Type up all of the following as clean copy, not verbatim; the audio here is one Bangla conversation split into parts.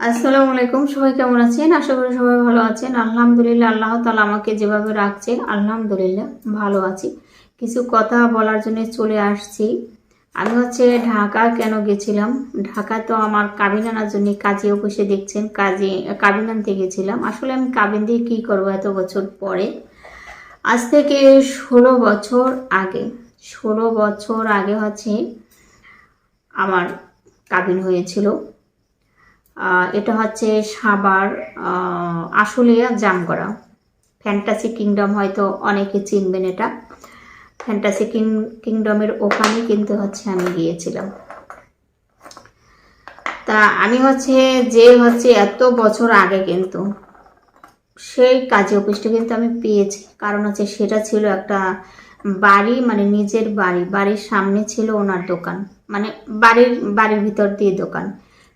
আসসালামু আলাইকুম। সবাই কেমন আছেন? আশা করি সবাই ভালো আছেন। আলহামদুলিল্লাহ, আল্লাহ তাআলা আমাকে যেভাবে রাখছেন আলহামদুলিল্লাহ ভালো আছি। কিছু কথা বলার জন্য চলে আসছি। আমি ঢাকা কেন গেছিলাম? ঢাকা তো আমার কাবিন আনার জন্য কাজী অফিসে দেখছেন কাবিন আনতে গেছিলাম। আসলে আমি কাবিন দিয়ে কী করবো এত বছর পরে? আজ থেকে 16 বছর আগে 16 বছর আগে আমার কাবিন হয়েছিল। এটা সাভার আশুলিয়া জামগড়া ফ্যান্টাসি কিংডম, হয়তো অনেকে চিনবেন। এটা ফ্যান্টাসি কিংডমের ওখানে কিন্তু আমি গিয়েছিলাম। তা আমি এত বছর আগে কিন্তু সেই কাজী অফিসটা কিন্তু আমি পেয়েছি, কারণ সেটা ছিল একটা বাড়ি, মানে নিজের বাড়ির সামনে ছিল ওনার দোকান, মানে বাড়ির ভিতর দিয়ে দোকান।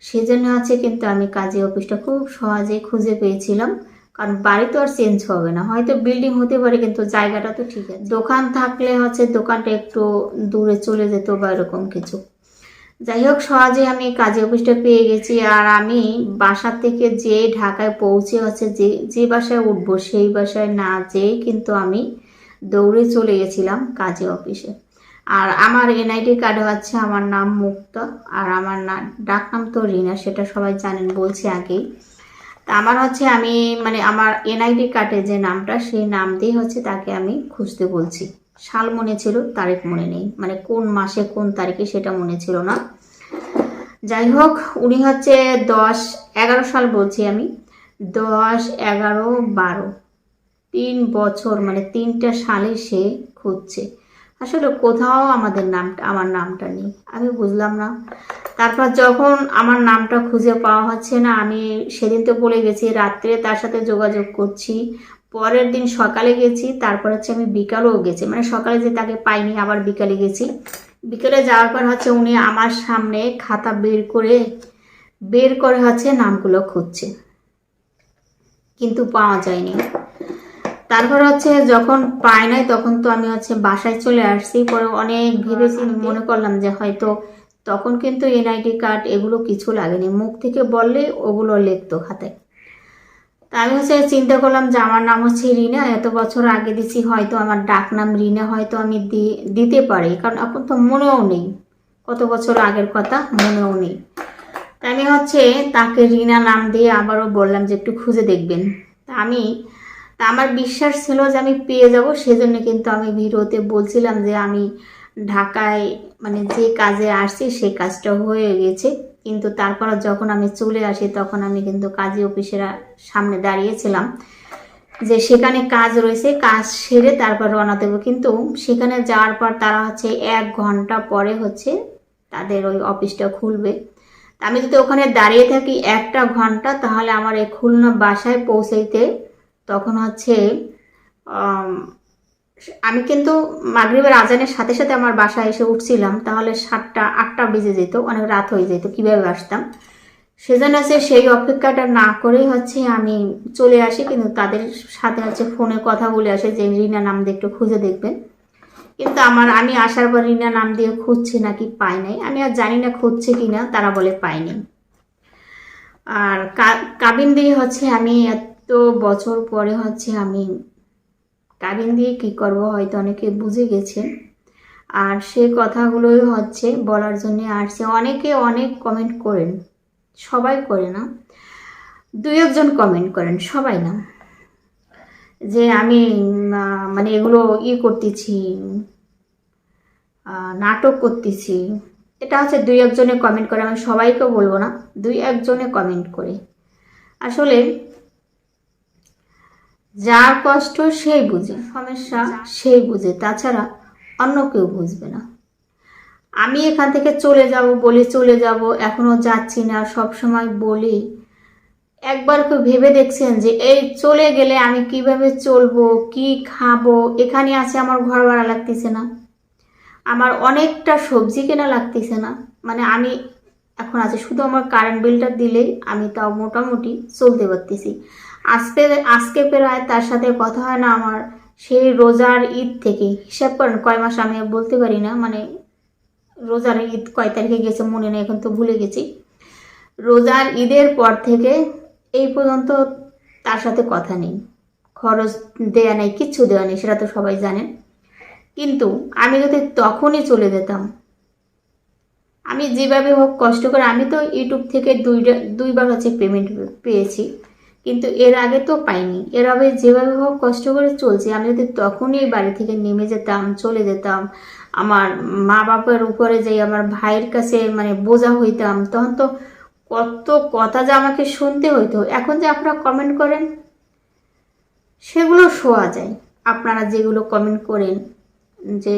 সেজন্য কিন্তু আমি কাজী অফিসটা খুব সহজেই খুঁজে পেয়েছিলাম, কারণ বাড়ি তো আর চেঞ্জ হবে না, হয়তো বিল্ডিং হতে পারে কিন্তু জায়গাটা তো ঠিক আছে। দোকান থাকলে দোকানটা একটু দূরে চলে যেত বা এরকম কিছু। যাই হোক, সহজে আমি কাজী অফিসটা পেয়ে গেছি। আর আমি বাসা থেকে যে ঢাকায় পৌঁছে যে বাসায় উঠবো সেই বাসায় না যেয়ে কিন্তু আমি দৌড়ে চলে গেছিলাম কাজী অফিসে। আর আমার এনআইডি কার্ডে আমার নাম মুক্তা, আর আমার ডাক নাম তো রিনা, সেটা সবাই জানেন, বলছি আগেই। তা আমার আমি মানে আমার এনআইডি কার্ডে যে নামটা, সেই নাম দিয়ে তাকে আমি খুঁজতে বলছি। সাল মনে ছিল, তারিখ মনে নেই, মানে কোন মাসে কোন তারিখে সেটা মনে ছিল না। যাই হোক, উনি 10-11 সাল বলছি আমি, 10-11-12 3 বছর, মানে 3টা সালে সে খুঁজছে। আসলে কোথাও আমার নামটা নেই, আমি বুঝলাম না। তারপর যখন আমার নামটা খুঁজে পাওয়া হচ্ছে না, আমি সেদিন তো বলে গেছি রাত্রে তার সাথে যোগাযোগ করছি, পরের দিন সকালে গেছি, তারপর আমি বিকালেও গেছি, মানে সকালে যে তাকে পাইনি, আবার বিকালে গেছি। বিকেলে যাওয়ার পর উনি আমার সামনে খাতা বের করে নামগুলো খুঁজছে, কিন্তু পাওয়া যায়নি। তারপর যখন পাই নাই, তখন তো আমি বাসায় চলে আসছি। পরে অনেক ভেবেছি, মনে করলাম যে হয়তো তখন কিন্তু এনআইডি কার্ড এগুলো কিছু লাগেনি, মুখ থেকে বললে ওগুলো লিখতো খাতায়। তা আমি চিন্তা করলাম যে আমার নাম রিনা, এত বছর আগে দিছি, হয়তো আমার ডাক নাম রিনা, হয়তো আমি দিতে পারি, কারণ এখন তো মনেও নেই, কত বছর আগের কথা মনেও নেই। তা আমি তাকে রিনা নাম দিয়ে আবারও বললাম যে একটু খুঁজে দেখবেন। তা আমার বিশ্বাস ছিল যে আমি পেয়ে যাব, সেজন্য কিন্তু আমি ভিডিওতে বলছিলাম যে আমি ঢাকায় মানে যে কাজে আসছি সেই কাজটা হয়ে গেছে। কিন্তু তারপর যখন আমি চলে আসি, তখন আমি কিন্তু কাজী অফিসের সামনে দাঁড়িয়েছিলাম যে সেখানে কাজ রয়েছে, কাজ সেরে তারপর রওনা দেবো। কিন্তু সেখানে যাওয়ার পর তারা 1 ঘন্টা পরে তাদের ওই অফিসটা খুলবে। আমি যদি ওখানে দাঁড়িয়ে থাকি 1টা ঘন্টা, তাহলে আমার এই খুলনা বাসায় পৌঁছাইতে তখন আমি কিন্তু মাগরিবের আজানের সাথে সাথে আমার বাসায় এসে উঠছিলাম, তাহলে 7টা-8টা বেজে যেত, অনেক রাত হয়ে যেত, কিভাবে আসতাম। সেজন্য সেই অপেক্ষাটা না করেই আমি চলে আসি। কিন্তু তাদের সাথে ফোনে কথা বলে আসে যে রিনা নাম দিয়ে একটু খুঁজে দেখবেন। কিন্তু আমি আসার পর রিনা নাম দিয়ে খুঁজছে নাকি পাই নাই, আমি আর জানি না খুঁজছে কিনা, তারা বলে পাইনি। আর কাবিন দিয়ে আমি এত বছর পরে আমি কাবিন দিয়ে কি করব, হয়তো অনেকে বুঝে গেছেন। আর সে কথাগুলোই বলার জন্য আসছে। অনেকে অনেক কমেন্ট করেন, সবাই করে না, 2-1 জন কমেন্ট করেন, সবাই না, যে আমি মানে এগুলো করতেছি, নাটক করতেছি। এটা 2-1 জনে কমেন্ট করে, আমি সবাইকে বলবো না, 2-1 জনে কমেন্ট করে। আসলে যার কষ্ট সেই বুঝে, সমস্যা সেই বুঝে, তাছাড়া অন্য কেউ বুঝবে না। আমি এখান থেকে চলে যাব বলে চলে যাব, এখনো যাচ্ছি না, সব সময় বলি। একবার কেউ ভেবে দেখছেন যে এই চলে গেলে আমি কিভাবে চলবো, কি খাবো? এখানে আমার ঘর ভাড়া লাগতেছে না, আমার অনেকটা সবজি কেনা লাগতেছে না, মানে আমি এখন শুধু আমার কারেন্ট বিলটা দিলেই আমি তাও মোটামুটি চলতে পারতেছি। আজকে প্রায় তার সাথে কথা হয় না আমার সেই রোজার ঈদ থেকে। হিসাব করেন কয় মাস, আমি বলতে পারি না, মানে রোজার ঈদ কয় তারিখে গেছে মনে নেই, এখন তো ভুলে গেছি। রোজার ঈদের পর থেকে এই পর্যন্ত তার সাথে কথা নেই, খরচ দেয়া নেই, কিচ্ছু দেওয়া নেই, সেটা তো সবাই জানেন। কিন্তু আমি যদি তখনই চলে যেতাম, আমি যেভাবে হোক কষ্ট করে, আমি তো ইউটিউব থেকে দুইবার হচ্ছে পেমেন্ট পেয়েছি, কিন্তু এর আগে তো পাইনি। এর আগে যেভাবে হোক কষ্ট করে চলছে, আমি যদি তখনই বাড়ি থেকে নেমে যেতাম, চলে যেতাম, আমার মা বাবার উপরে যাই, আমার ভাইয়ের কাছে মানে বোঝা হইতাম, তখন তো কত কথা যে আমাকে শুনতে হইতো। এখন যে আপনারা কমেন্ট করেন সেগুলো শোয়া যায়, আপনারা যেগুলো কমেন্ট করেন, যে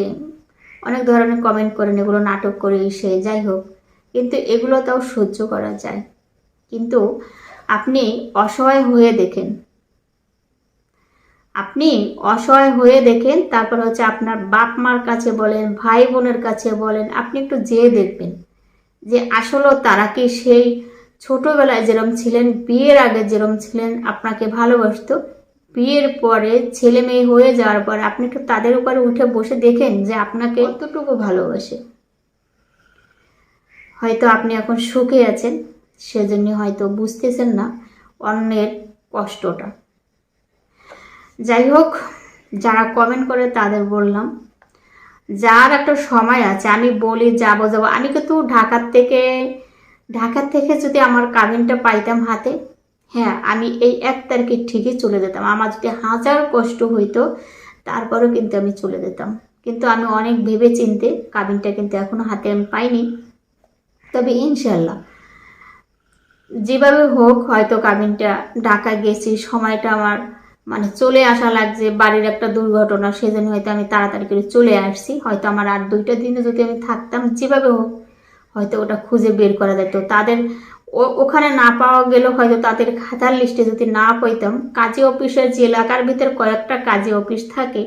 অনেক ধরনের কমেন্ট করেন, এগুলো নাটক করে সে যাই হোক, কিন্তু এগুলো তাও সহ্য করা যায়। কিন্তু আপনি অসহায় হয়ে দেখেন, আপনি অসহায় হয়ে দেখেন, তারপর হচ্ছে আপনার বাপ মার কাছে বলেন, ভাই বোনের কাছে বলেন, আপনি একটু যেয়ে দেখবেন যে আসলে তারা কি সেই ছোটবেলায় যেরকম ছিলেন, বিয়ের আগে যেরকম ছিলেন, আপনাকে ভালোবাসতো, বিয়ের পরে ছেলে মেয়ে হয়ে যাওয়ার পরে আপনি একটু তাদের উপরে উঠে বসে দেখেন যে আপনাকে কতটুকু ভালোবাসে। হয়তো আপনি এখন সুখে আছেন, সেজন্য হয়তো বুঝতেছেন না অন্যের কষ্টটা। যাই হোক, যারা কমেন্ট করে তাদের বললাম, যার একটা সময় আছে, আমি বলি যাবো যাবো, আমি কিন্তু ঢাকার থেকে যদি আমার কাবিনটা পাইতাম হাতে, হ্যাঁ আমি এই 1 তারিখে ঠিকই চলে যেতাম। আমার যদি হাজার কষ্ট হইতো তারপরেও কিন্তু আমি চলে যেতাম। কিন্তু আমি অনেক ভেবে চিনতে কাবিনটা কিন্তু এখনো হাতে আমি পাইনি। তবে ইনশাল্লাহ যেভাবে হোক, হয়তো কাবিনটা ঢাকায় গেছি, সময়টা আমার মানে চলে আসা লাগছে, বাড়ির একটা দুর্ঘটনা, সেজন্য হয়তো আমি তাড়াতাড়ি করে চলে আসছি। হয়তো আমার আর 2টা দিনে যদি আমি থাকতাম, যেভাবে হোক হয়তো ওটা খুঁজে বের করা যেত। তাদের ওখানে না পাওয়া গেলেও হয়তো তাদের খাতার লিস্টে যদি না পাইতাম, কাজী অফিসের যে এলাকার ভিতরে কয়েকটা কাজী অফিস থাকে,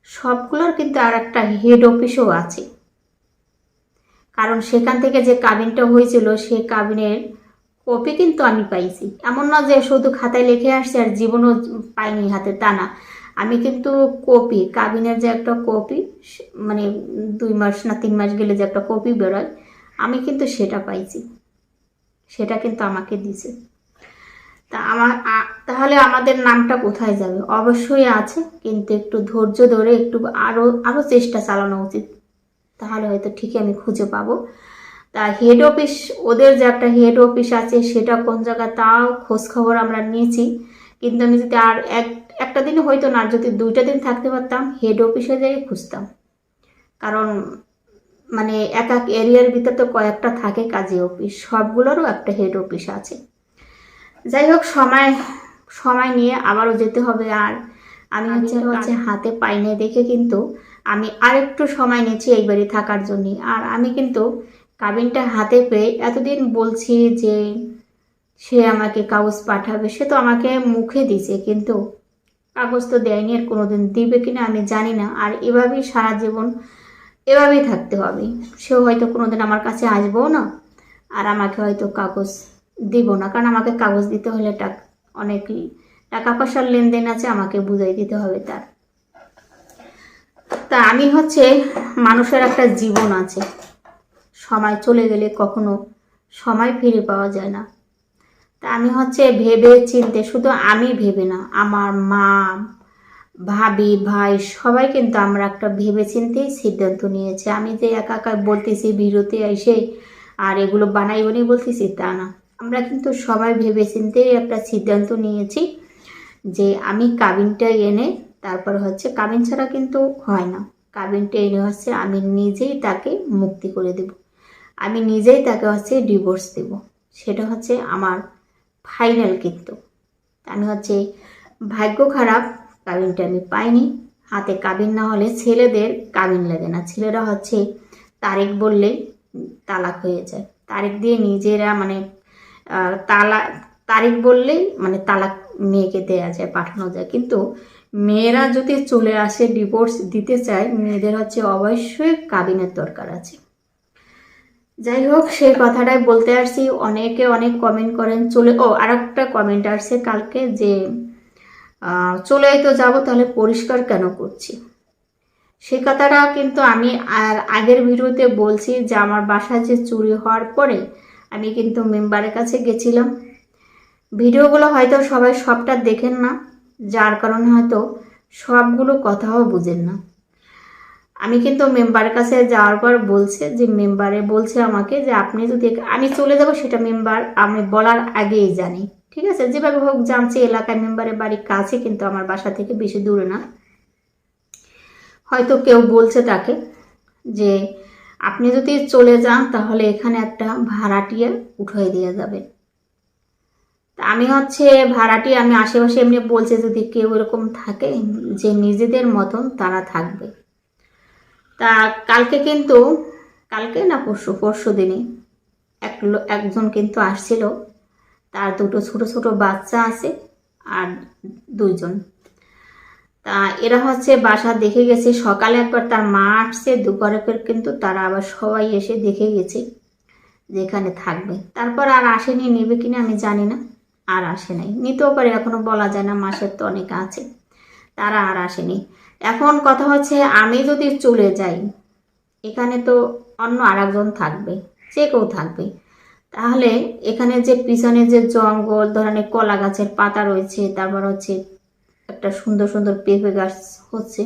সবগুলোর কিন্তু আর একটা হেড অফিসও আছে। কারণ সেখান থেকে যে কাবিনটা হয়েছিল, সে কাবিনের কপি কিন্তু আমি পাইছি। এমন না যে শুধু খাতায় লিখে আসছে আর জীবনও পাইনি হাতে, তা না। আমি কিন্তু কপি, কাবিনের যে একটা কপি, মানে 2 মাস না 3 মাস গেলে যে একটা কপি বেরোয়, আমি কিন্তু সেটা পাইছি, সেটা কিন্তু আমাকে দিছে। তা তাহলে আমাদের নামটা কোথায় যাবে? অবশ্যই আছে, কিন্তু একটু ধৈর্য ধরে একটু আরো চেষ্টা চালানো উচিত, তাহলে হয়তো ঠিকই আমি খুঁজে পাবো। তা হেড অফিস, ওদের যে একটা হেড অফিস আছে, সেটা কোন জায়গায় তাও খোঁজ খবর আমরা নিয়েছি। কিন্তু আমি যদি আর একটা দিন হয়তো না, যদি 2টা দিন থাকতে পারতাম, হেড অফিসে যেয়ে খুঁজতাম। কারণ মানে এক এরিয়ার ভিতরে তো কয়েকটা থাকে কাজী অফিস, সবগুলোরও একটা হেড অফিস আছে। যাই হোক, সময় সময় নিয়ে আবারও যেতে হবে। আর আমি হচ্ছে হাতে পাইনি দেখে কিন্তু আমি আরেকটু সময় নিয়েছি এই বাড়ি থাকার জন্য। আর আমি কিন্তু কাবিনটা হাতে পেয়ে এতদিন বলছি যে সে আমাকে কাগজ পাঠাবে, সে তো আমাকে মুখে দিছে, কিন্তু কাগজ তো দেয়নি, আর কোনোদিন দিবে কিনা আমি জানি না। আর এভাবেই সারা জীবন এভাবেই থাকতে হবে। সেও হয়তো কোনোদিন আমার কাছে আসবেও না, আর আমাকে হয়তো কাগজ দিব না, কারণ আমাকে কাগজ দিতে হলে অনেক টাকা পয়সার লেনদেন আছে, আমাকে বুঝাই দিতে হবে তার। তা আমি হচ্ছে, মানুষের একটা জীবন আছে, সময় চলে গেলে কখনো সময় ফিরে পাওয়া যায় না। তা আমি হচ্ছে ভেবে চিনতে, শুধু আমি ভেবে না, আমার মা, ভাবি, ভাই সবাই কিন্তু আমরা একটা ভেবে চিন্তেই সিদ্ধান্ত নিয়েছি। আমি যে একা একা বলতেছি ভিডিওতে এসে আর এগুলো বানাইবনি বলতেছি, তা না। আমরা কিন্তু সবাই ভেবে চিন্তেই একটা সিদ্ধান্ত নিয়েছি যে আমি কাবিনটা এনে, তারপর হচ্ছে কাবিন ছাড়া কিন্তু হয় না, কাবিনটা এনে হচ্ছে আমি নিজেই তাকে মুক্তি করে দেব, আমি নিজেই তাকে হচ্ছে ডিভোর্স দেব। সেটা হচ্ছে আমার ফাইনাল। কিন্তু আমি হচ্ছে ভাগ্য খারাপ, কাবিনটা আমি পাইনি হাতে। কাবিন না হলে ছেলেদের কাবিন লাগে না, ছেলেরা হচ্ছে তারিখ বললে তালাক হয়ে যায়, তারিখ দিয়ে নিজেরা মানে তারিখ বললেই মানে তালাক মেয়েকে দেয়া যায়, পাঠানো যায়। কিন্তু মেয়েরা যদি চলে আসে ডিভোর্স দিতে চায়, মেয়েদের হচ্ছে অবশ্যই কাবিনের দরকার আছে। যাই হোক, সেই কথাটাই বলতে আসছি। অনেকে অনেক কমেন্ট করেন আর একটা কমেন্ট আসছে কালকে যে চলেই তো যাবো, তাহলে পরিষ্কার কেন করছি? সে কথাটা কিন্তু আমি আর আগের ভিডিওতে বলছি যে আমার বাসায় যে চুরি হওয়ার পরে আমি কিন্তু মেম্বারের কাছে গেছিলাম। ভিডিওগুলো হয়তো সবাই সবটা দেখেন না, যার কারণে হয়তো সবগুলো কথাও বুঝেন না। আমি কিন্তু মেম্বারের কাছে যাওয়ার পর বলছে যে মেম্বারে বলছে আমাকে যে আপনি যদি আমি চলে যাব সেটা মেম্বার আমি বলার আগেই জানি, ঠিক আছে, যেভাবে হোক জানছে, এলাকায় মেম্বারের বাড়ির কাছে, কিন্তু আমার বাসা থেকে বেশি দূরে না। হয়তো কেউ বলছে তাকে যে আপনি যদি চলে যান তাহলে এখানে একটা ভাড়াটিয়া উঠাই দেওয়া যাবে। তা আমি ভাড়াটিয়া, আমি আশেপাশে এমনি বলছে যদি কেউ এরকম থাকে যে নিজেদের মতন তারা থাকবে। তা কালকে না পরশু দিনই একজন কিন্তু আসছিল, তার দুটো ছোট ছোট বাচ্চা আছে আর দুইজন। তা এরা বাসা দেখে গেছে, সকালে একবার তার মা আসছে, দুপুরে কিন্তু তারা আবার সবাই এসে দেখে গেছে যেখানে থাকবে। তারপর আর আসেনি, নেবে কিনা আমি জানি না, আর আসে নাই, নিতেও পারে, এখনো বলা যায় না, মাসের তো অনেক আছে, তারা আর আসেনি। এখন কথা আমি যদি চলে যাই, এখানে তো অন্য আরেকজন থাকবে, যে কেউ থাকবে, তাহলে এখানে যে পিছনে যে জঙ্গল, ধরনের কলা গাছের পাতা রয়েছে, তারপর একটা সুন্দর সুন্দর পেঁপে গাছ হচ্ছে,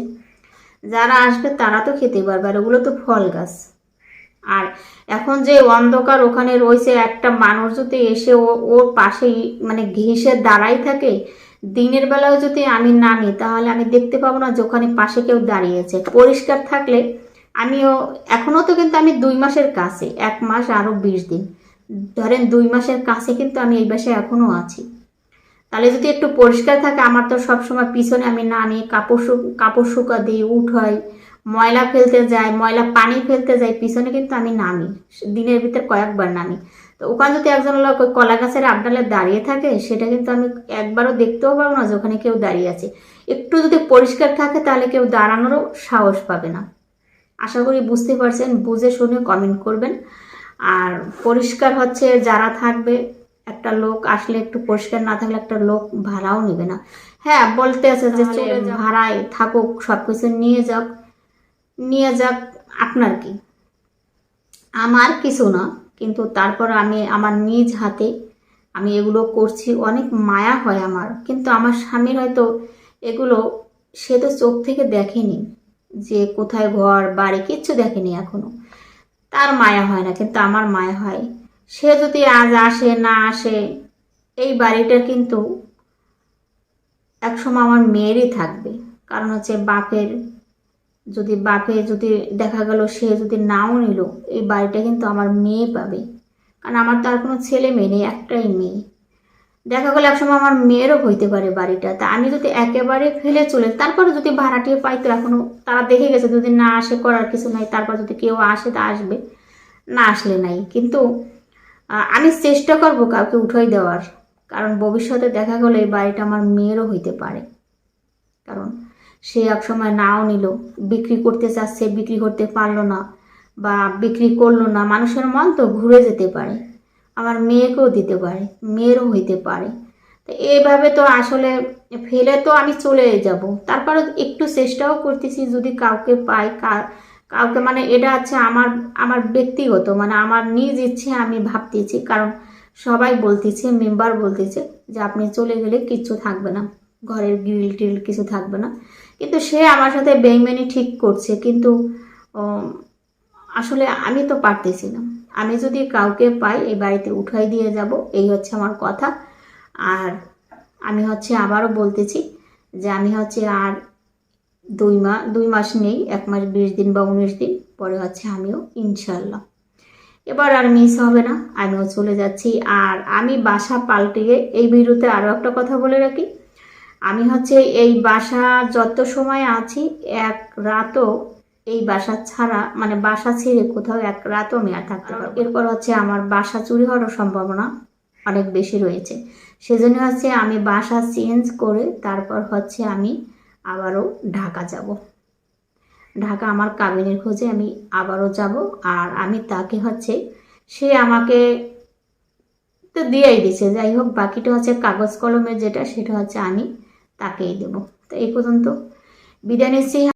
যারা আসবে তারা তো খেতে পারবে, আর ওগুলো তো ফল গাছ। আর এখন যে অন্ধকার ওখানে রয়েছে, একটা মানুষ যদি এসে ওর পাশেই মানে ঘেঁষে দাঁড়াই থাকে, দিনের বেলায় যদি আমি নামি তাহলে আমি দেখতে পাবো না যে ওখানে পাশে কেউ দাঁড়িয়েছে। পরিষ্কার থাকলে আমিও, এখনও তো কিন্তু আমি 2 মাসের কাছে, 1 মাস আরও 20 দিন, ধরেন 2 মাসের কাছে কিন্তু আমি এই বাসায় এখনও আছি। তাহলে যদি একটু পরিষ্কার থাকে, আমার তো সবসময় পিছনে আমি নামি, কাপড় শুকা দিই, উঠাই, ময়লা ফেলতে যাই, ময়লা পানি ফেলতে যাই, পিছনে কিন্তু আমি নামি, দিনের ভিতর কয়েকবার নামি। তো ওখানে যদি একজন লোক ওই কলা গাছের আবডালে দাঁড়িয়ে থাকে, সেটা কিন্তু আমি একবারও দেখতেও পাবো না যে ওখানে কেউ দাঁড়িয়ে আছে। একটু যদি পরিষ্কার থাকে তাহলে কেউ দাঁড়ানোরও সাহস পাবে না। আশা করি বুঝতে পারছেন, বুঝে শুনে কমেন্ট করবেন। আর পরিষ্কার যারা থাকবে, একটা লোক আসলে একটু পরিষ্কার না থাকলে একটা লোক ভাড়াও নেবে না। হ্যাঁ, বলতে আছে যে চলে ভাড়ায় থাকুক, সব কিছু নিয়ে যাক, আপনার কি, আমার কিছু না, কিন্তু তারপর আমি আমার নিজ হাতে আমি এগুলো করছি, অনেক মায়া হয় আমার। কিন্তু আমার স্বামীর হয়তো এগুলো, সে তো চোখ থেকে দেখেনি যে কোথায় ঘর বাড়ি, কিচ্ছু দেখেনি এখনো, তার মায়া হয় না, কিন্তু আমার মায়া হয়। সে যদি আজ আসে না আসে, এই বাড়িটা কিন্তু একসময় আমার মেয়েরই থাকবে। কারণ বাপে যদি দেখা গেল সে যদি নাও নিল, এই বাড়িটা কিন্তু আমার মেয়ে পাবে। কারণ আমার তো আর কোনো ছেলে মেয়ে নেই, একটাই মেয়ে। দেখা গেল একসময় আমার মেয়েরও হইতে পারে বাড়িটা। তা আমি যদি একেবারে ফেলে চলে, তারপরে যদি ভাড়াটিয়ে পাই, তো এখনো তারা দেখে গেছে, যদি না আসে করার কিছু নাই, তারপর যদি কেউ আসে তা আসবে, না আসলে নাই। কিন্তু আমি চেষ্টা করব কাউকে উঠাই দেওয়ার, কারণ ভবিষ্যতে দেখা গেলো এই বাড়িটা আমার মেয়েরও হইতে পারে। কারণ সে এক সময় নাও নিল, বিক্রি করতে চাচ্ছে, বিক্রি করতে পারলো না, বা বিক্রি করলো না, মানুষের মন তো ঘুরে যেতে পারে, আমার মেয়েকেও দিতে পারে, মেয়েরও হইতে পারে। তো এইভাবে তো আসলে ফেলে তো আমি চলে যাব, তারপরে একটু চেষ্টাও করতেছি যদি কাউকে পাই, কাউকে, মানে এটা আমার আমার ব্যক্তিগত, মানে আমার নিজ ইচ্ছে আমি ভাবতেছি। কারণ সবাই বলতেছে, মেম্বার বলতেছে যে আপনি চলে গেলে কিচ্ছু থাকবে না, ঘরের গ্রিল টিল কিছু থাকবে না। কিন্তু সে আমার সাথে বেইমানি ঠিক করছে, কিন্তু আসলে আমি তো পারতেছি না। আমি যদি কাউকে পাই এই বাড়িতে উঠাই দিয়ে যাব, এই আমার কথা। আর আমি আবারও বলতেছি যে আমি আর 2 মাস নেই, 1 মাস 20 দিন বা 19 দিন পরে আমিও ইনশাল্লাহ এবার আর মিস হবে না, আমিও চলে যাচ্ছি। আর আমি বাসা পাল্টিয়ে, এই ভিডিওতে আরও একটা কথা বলে রাখি, আমি এই বাসা যত সময় আছি, 1 রাতও এই বাসা ছাড়া, মানে বাসা ছেড়ে কোথাও 1 রাতও আমি আর থাকতে পারবো। এরপর আমার বাসা চুরি হওয়ার সম্ভাবনা অনেক বেশি রয়েছে, সেজন্য আমি বাসা চেঞ্জ করে তারপর আমি আবারও ঢাকা যাব। ঢাকা আমার কাবিনের খোঁজে আমি আবারও যাব। আর আমি তাকে সে আমাকে তো দিয়েই দিছে, যাই হোক, বাকিটা কাগজ কলমের যেটা, সেটা আমি তাকেই দেব। তো এই পর্যন্ত বিদায় নিচ্ছি।